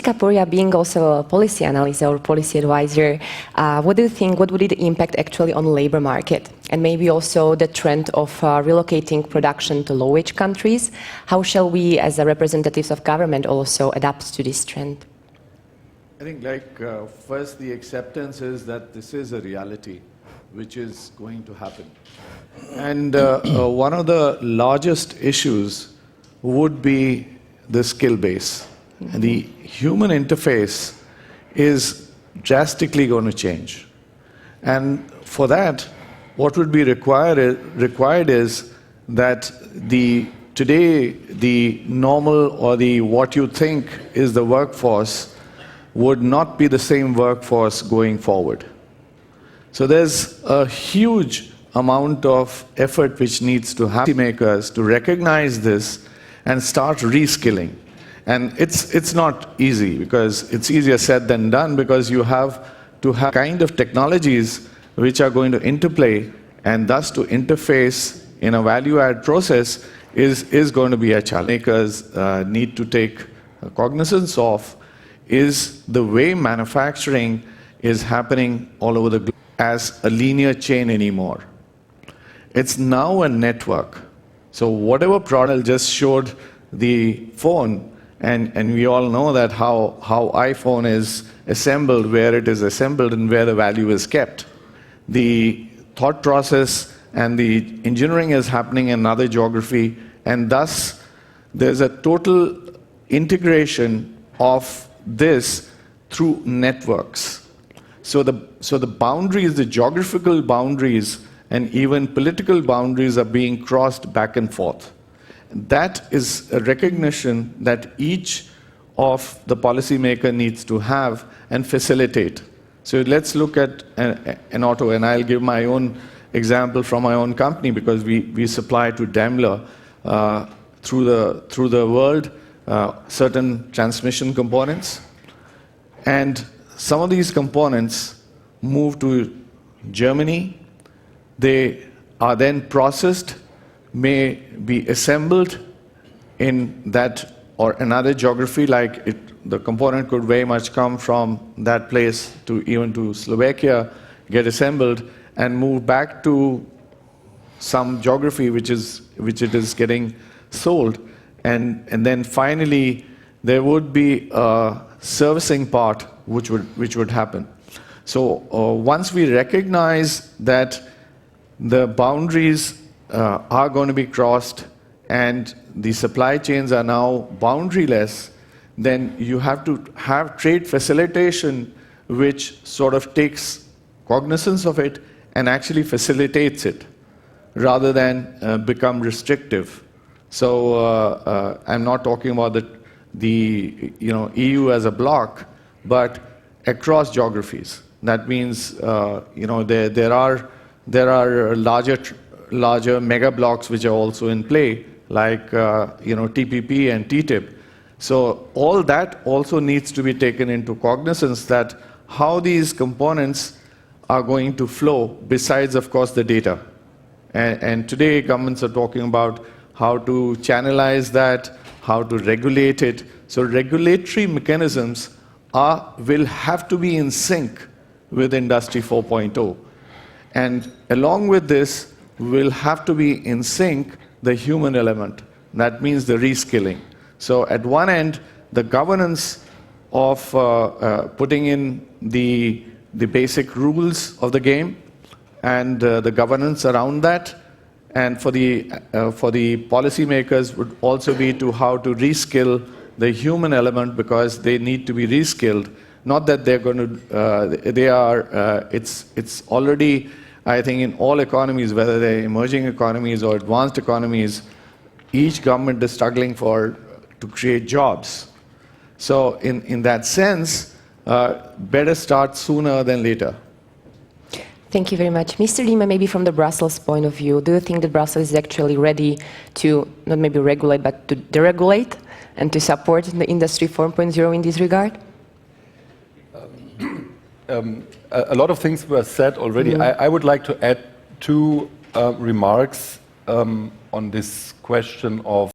Kapuria, being also a policy analyst or policy advisor, what do you think, what would be the impact actually on the labor market? And maybe also the trend of relocating production to low-wage countries. How shall we, as representatives of government, also adapt to this trend? I think, first, the acceptance is that this is a reality which is going to happen. And one of the largest issues would be the skill base. And the human interface is drastically going to change. And for that, what would be required is that today the normal or what you think is the workforce would not be the same workforce going forward. So there's a huge amount of effort which needs to happen makers to recognize this and start reskilling. And it's not easy, because it's easier said than done, because you have to have kind of technologies which are going to interplay, and thus to interface in a value-add process is going to be a challenge. Makers need to take cognizance of is the way manufacturing is happening all over the globe as a linear chain anymore. It's now a network. So whatever product just showed the phone, and we all know that how iPhone is assembled, where it is assembled and where the value is kept. The thought process and the engineering is happening in another geography, and thus there's a total integration of this through networks. So the boundaries, the geographical boundaries, and even political boundaries are being crossed back and forth. That is a recognition that each of the policymaker needs to have and facilitate. So let's look at an auto, and I'll give my own example from my own company, because we supply to Daimler through the world certain transmission components. And some of these components move to Germany. They are then processed, may be assembled in that or another geography, the component could very much come from that place to even to Slovakia, get assembled, and move back to some geography which it is getting sold. And then finally, there would be a servicing part which would happen. So once we recognize that the boundaries are going to be crossed and the supply chains are now boundaryless, then you have to have trade facilitation which sort of takes cognizance of it and actually facilitates it, rather than become restrictive. So I'm not talking about the EU as a bloc, but across geographies. That means there are larger mega blocks which are also in play, like TPP and TTIP. So all that also needs to be taken into cognizance, that how these components are going to flow, besides, of course, the data. And today governments are talking about how to channelize that, how to regulate it. So regulatory mechanisms will have to be in sync with Industry 4.0. And along with this, will have to be in sync the human element. That means the reskilling. So at one end, the governance of putting in the basic rules of the game and the governance around that, and for the policymakers would also be to how to reskill the human element, because they need to be reskilled. Not that they're going to, it's already, I think, in all economies, whether they're emerging economies or advanced economies, each government is struggling to create jobs. So in that sense, better start sooner than later. Thank you very much. Mr. Dima, maybe from the Brussels point of view, do you think that Brussels is actually ready to not maybe regulate, but to deregulate and to support the Industry 4.0 in this regard? A lot of things were said already. I would like to add two remarks on this question of